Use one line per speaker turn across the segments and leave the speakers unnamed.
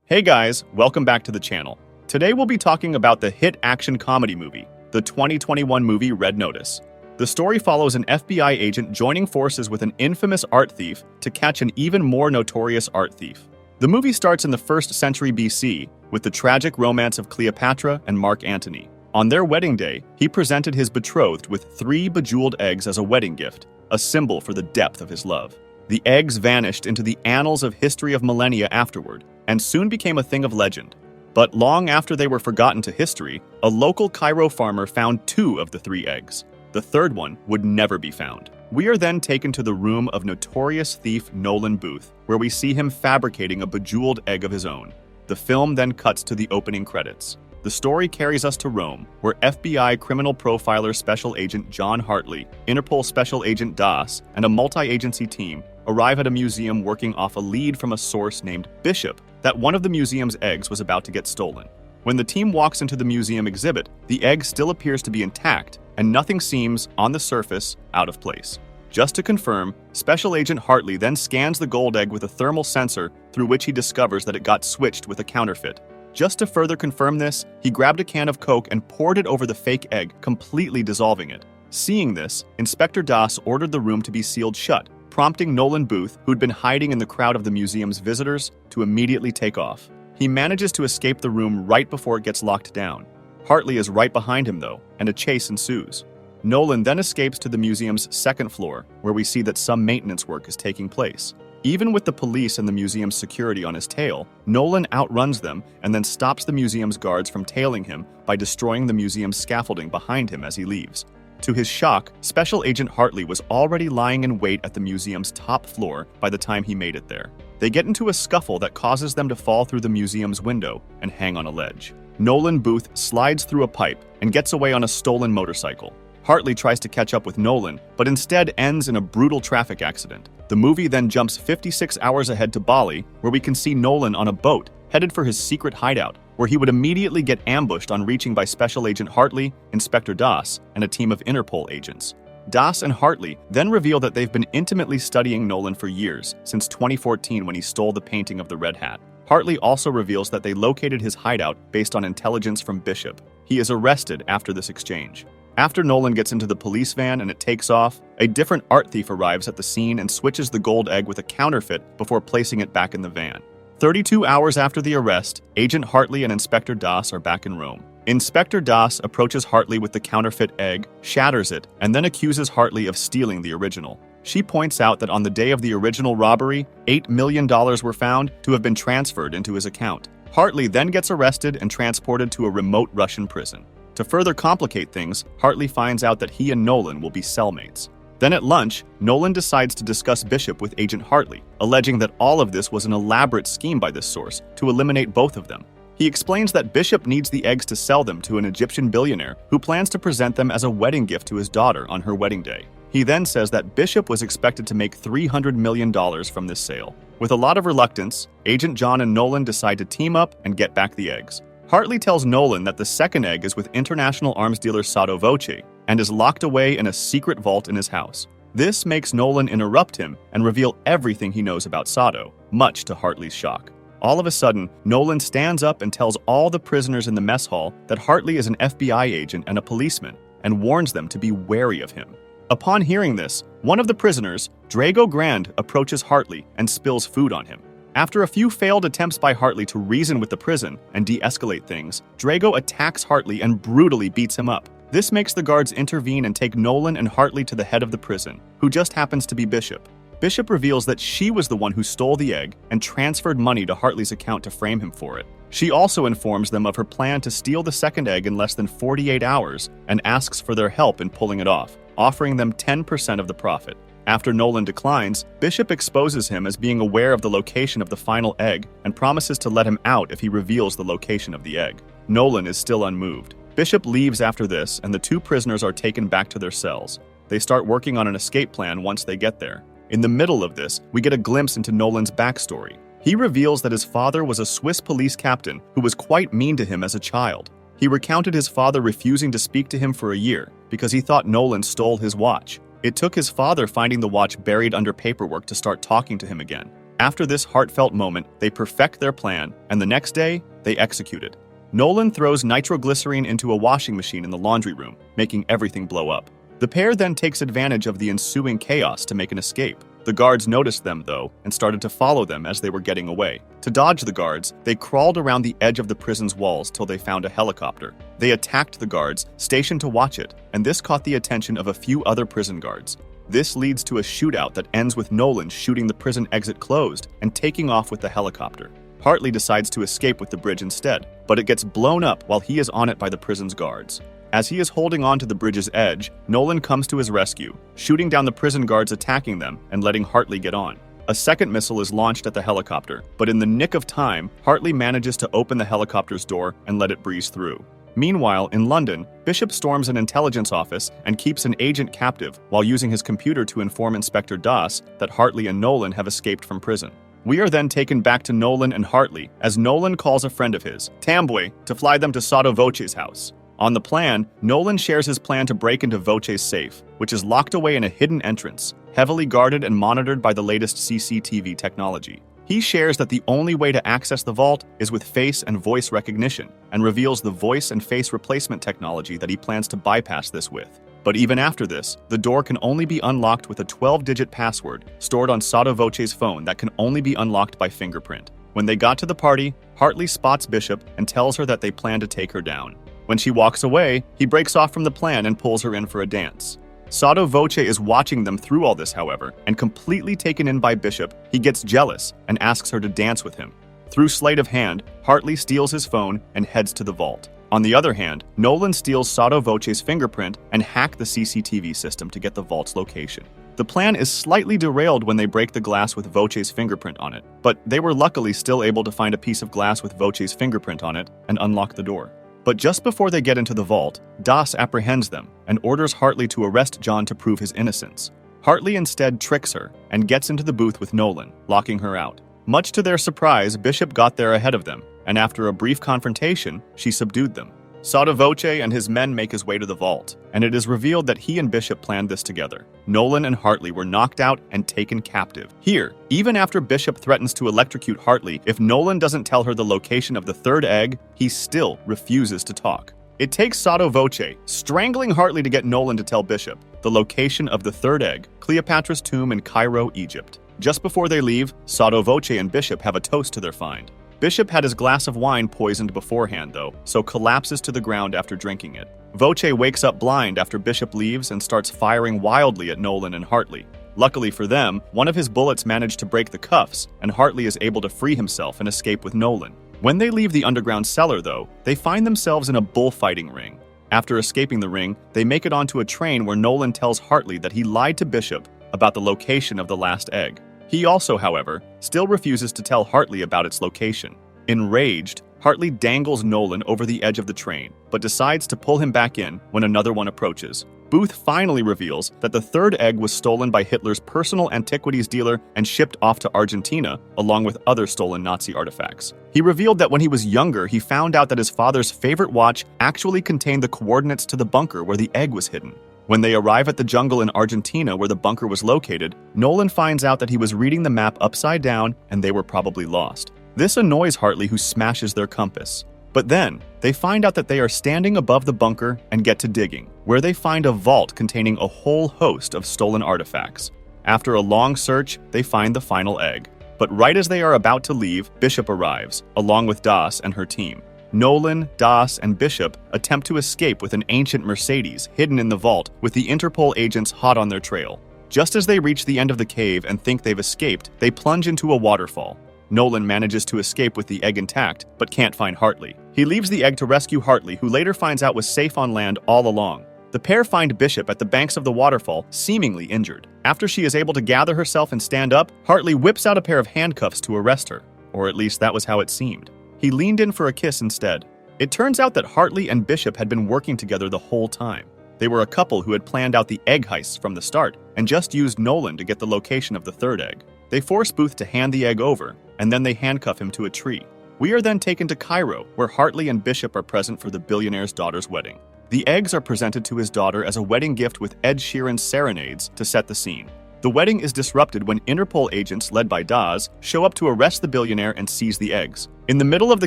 Hey guys, welcome back to the channel. Today we'll be talking about the hit action comedy movie, the 2021 movie Red Notice. The story follows an FBI agent joining forces with an infamous art thief to catch an even more notorious art thief. The movie starts in the 1st century BC with the tragic romance of Cleopatra and Mark Antony. On their wedding day, he presented his betrothed with 3 bejeweled eggs as a wedding gift, a symbol for the depth of his love. The eggs vanished into the annals of history of millennia afterward, and soon became a thing of legend. But long after they were forgotten to history, a local Cairo farmer found 2 of the 3 eggs. The third one would never be found. We are then taken to the room of notorious thief Nolan Booth, where we see him fabricating a bejeweled egg of his own. The film then cuts to the opening credits. The story carries us to Rome, where FBI criminal profiler Special Agent John Hartley, Interpol Special Agent Das, and a multi-agency team arrive at a museum working off a lead from a source named Bishop that one of the museum's eggs was about to get stolen. When the team walks into the museum exhibit, the egg still appears to be intact, and nothing seems, on the surface, out of place. Just to confirm, Special Agent Hartley then scans the gold egg with a thermal sensor through which he discovers that it got switched with a counterfeit. Just to further confirm this, he grabbed a can of Coke and poured it over the fake egg, completely dissolving it. Seeing this, Inspector Das ordered the room to be sealed shut, prompting Nolan Booth, who'd been hiding in the crowd of the museum's visitors, to immediately take off. He manages to escape the room right before it gets locked down. Hartley is right behind him, though, and a chase ensues. Nolan then escapes to the museum's 2nd floor, where we see that some maintenance work is taking place. Even with the police and the museum's security on his tail, Nolan outruns them and then stops the museum's guards from tailing him by destroying the museum's scaffolding behind him as he leaves. To his shock, Special Agent Hartley was already lying in wait at the museum's top floor by the time he made it there. They get into a scuffle that causes them to fall through the museum's window and hang on a ledge. Nolan Booth slides through a pipe and gets away on a stolen motorcycle. Hartley tries to catch up with Nolan, but instead ends in a brutal traffic accident. The movie then jumps 56 hours ahead to Bali, where we can see Nolan on a boat, headed for his secret hideout, where he would immediately get ambushed on reaching by Special Agent Hartley, Inspector Das, and a team of Interpol agents. Das and Hartley then reveal that they've been intimately studying Nolan for years, since 2014 when he stole the painting of the Red Hat. Hartley also reveals that they located his hideout based on intelligence from Bishop. He is arrested after this exchange. After Nolan gets into the police van and it takes off, a different art thief arrives at the scene and switches the gold egg with a counterfeit before placing it back in the van. 32 hours after the arrest, Agent Hartley and Inspector Das are back in Rome. Inspector Das approaches Hartley with the counterfeit egg, shatters it, and then accuses Hartley of stealing the original. She points out that on the day of the original robbery, $8 million were found to have been transferred into his account. Hartley then gets arrested and transported to a remote Russian prison. To further complicate things, Hartley finds out that he and Nolan will be cellmates. Then at lunch, Nolan decides to discuss Bishop with Agent Hartley, alleging that all of this was an elaborate scheme by this source to eliminate both of them. He explains that Bishop needs the eggs to sell them to an Egyptian billionaire who plans to present them as a wedding gift to his daughter on her wedding day. He then says that Bishop was expected to make $300 million from this sale. With a lot of reluctance, Agent John and Nolan decide to team up and get back the eggs. Hartley tells Nolan that the second egg is with international arms dealer Sotto Voce and is locked away in a secret vault in his house. This makes Nolan interrupt him and reveal everything he knows about Sotto, much to Hartley's shock. All of a sudden, Nolan stands up and tells all the prisoners in the mess hall that Hartley is an FBI agent and a policeman, and warns them to be wary of him. Upon hearing this, one of the prisoners, Drago Grand, approaches Hartley and spills food on him. After a few failed attempts by Hartley to reason with the prison and de-escalate things, Drago attacks Hartley and brutally beats him up. This makes the guards intervene and take Nolan and Hartley to the head of the prison, who just happens to be Bishop. Bishop reveals that she was the one who stole the egg and transferred money to Hartley's account to frame him for it. She also informs them of her plan to steal the second egg in less than 48 hours and asks for their help in pulling it off, offering them 10% of the profit. After Nolan declines, Bishop exposes him as being aware of the location of the final egg and promises to let him out if he reveals the location of the egg. Nolan is still unmoved. Bishop leaves after this, and the 2 prisoners are taken back to their cells. They start working on an escape plan once they get there. In the middle of this, we get a glimpse into Nolan's backstory. He reveals that his father was a Swiss police captain who was quite mean to him as a child. He recounted his father refusing to speak to him for a year because he thought Nolan stole his watch. It took his father finding the watch buried under paperwork to start talking to him again. After this heartfelt moment, they perfect their plan, and the next day, they execute it. Nolan throws nitroglycerine into a washing machine in the laundry room, making everything blow up. The pair then takes advantage of the ensuing chaos to make an escape. The guards noticed them, though, and started to follow them as they were getting away. To dodge the guards, they crawled around the edge of the prison's walls till they found a helicopter. They attacked the guards, stationed to watch it, and this caught the attention of a few other prison guards. This leads to a shootout that ends with Nolan shooting the prison exit closed and taking off with the helicopter. Hartley decides to escape with the bridge instead, but it gets blown up while he is on it by the prison's guards. As he is holding on to the bridge's edge, Nolan comes to his rescue, shooting down the prison guards attacking them and letting Hartley get on. A second missile is launched at the helicopter, but in the nick of time, Hartley manages to open the helicopter's door and let it breeze through. Meanwhile, in London, Bishop storms an intelligence office and keeps an agent captive while using his computer to inform Inspector Das that Hartley and Nolan have escaped from prison. We are then taken back to Nolan and Hartley as Nolan calls a friend of his, Tamboy, to fly them to Sotto Voce's house. On the plan, Nolan shares his plan to break into Voce's safe, which is locked away in a hidden entrance, heavily guarded and monitored by the latest CCTV technology. He shares that the only way to access the vault is with face and voice recognition, and reveals the voice and face replacement technology that he plans to bypass this with. But even after this, the door can only be unlocked with a 12-digit password stored on Sotto Voce's phone that can only be unlocked by fingerprint. When they got to the party, Hartley spots Bishop and tells her that they plan to take her down. When she walks away, he breaks off from the plan and pulls her in for a dance. Sotto Voce is watching them through all this, however, and completely taken in by Bishop, he gets jealous and asks her to dance with him. Through sleight of hand, Hartley steals his phone and heads to the vault. On the other hand, Nolan steals Sotto Voce's fingerprint and hacks the CCTV system to get the vault's location. The plan is slightly derailed when they break the glass with Voce's fingerprint on it, but they were luckily still able to find a piece of glass with Voce's fingerprint on it and unlock the door. But just before they get into the vault, Das apprehends them and orders Hartley to arrest John to prove his innocence. Hartley instead tricks her and gets into the booth with Nolan, locking her out. Much to their surprise, Bishop got there ahead of them, and after a brief confrontation, she subdued them. Sotto Voce and his men make his way to the vault, and it is revealed that he and Bishop planned this together. Nolan and Hartley were knocked out and taken captive. Here, even after Bishop threatens to electrocute Hartley if Nolan doesn't tell her the location of the third egg, he still refuses to talk. It takes Sotto Voce strangling Hartley to get Nolan to tell Bishop the location of the third egg, Cleopatra's tomb in Cairo, Egypt. Just before they leave, Sotto Voce and Bishop have a toast to their find. Bishop had his glass of wine poisoned beforehand, though, so collapses to the ground after drinking it. Voce wakes up blind after Bishop leaves and starts firing wildly at Nolan and Hartley. Luckily for them, one of his bullets managed to break the cuffs, and Hartley is able to free himself and escape with Nolan. When they leave the underground cellar, though, they find themselves in a bullfighting ring. After escaping the ring, they make it onto a train where Nolan tells Hartley that he lied to Bishop about the location of the last egg. He also, however, still refuses to tell Hartley about its location. Enraged, Hartley dangles Nolan over the edge of the train, but decides to pull him back in when another one approaches. Booth finally reveals that the third egg was stolen by Hitler's personal antiquities dealer and shipped off to Argentina, along with other stolen Nazi artifacts. He revealed that when he was younger, he found out that his father's favorite watch actually contained the coordinates to the bunker where the egg was hidden. When they arrive at the jungle in Argentina where the bunker was located, Nolan finds out that he was reading the map upside down and they were probably lost. This annoys Hartley, who smashes their compass. But then, they find out that they are standing above the bunker and get to digging, where they find a vault containing a whole host of stolen artifacts. After a long search, they find the final egg. But right as they are about to leave, Bishop arrives, along with Das and her team. Nolan, Das, and Bishop attempt to escape with an ancient Mercedes hidden in the vault with the Interpol agents hot on their trail. Just as they reach the end of the cave and think they've escaped, they plunge into a waterfall. Nolan manages to escape with the egg intact, but can't find Hartley. He leaves the egg to rescue Hartley, who later finds out was safe on land all along. The pair find Bishop at the banks of the waterfall, seemingly injured. After she is able to gather herself and stand up, Hartley whips out a pair of handcuffs to arrest her. Or at least that was how it seemed. He leaned in for a kiss instead. It turns out that Hartley and Bishop had been working together the whole time. They were a couple who had planned out the egg heists from the start and just used Nolan to get the location of the third egg. They force Booth to hand the egg over, and then they handcuff him to a tree. We are then taken to Cairo, where Hartley and Bishop are present for the billionaire's daughter's wedding. The eggs are presented to his daughter as a wedding gift with Ed Sheeran's serenades to set the scene. The wedding is disrupted when Interpol agents led by Dawes show up to arrest the billionaire and seize the eggs. In the middle of the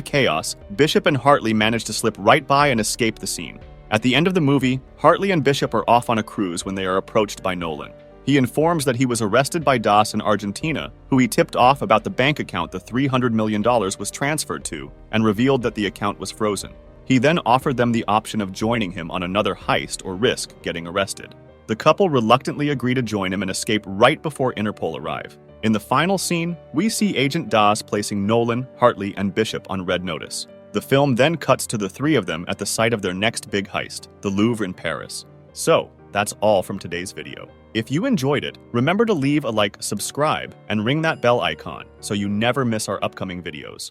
chaos, Bishop and Hartley manage to slip right by and escape the scene. At the end of the movie, Hartley and Bishop are off on a cruise when they are approached by Nolan. He informs that he was arrested by Dawes in Argentina, who he tipped off about the bank account the $300 million was transferred to, and revealed that the account was frozen. He then offered them the option of joining him on another heist or risk getting arrested. The couple reluctantly agree to join him and escape right before Interpol arrive. In the final scene, we see Agent Dawes placing Nolan, Hartley, and Bishop on red notice. The film then cuts to the three of them at the site of their next big heist, the Louvre in Paris. So, that's all from today's video. If you enjoyed it, remember to leave a like, subscribe, and ring that bell icon so you never miss our upcoming videos.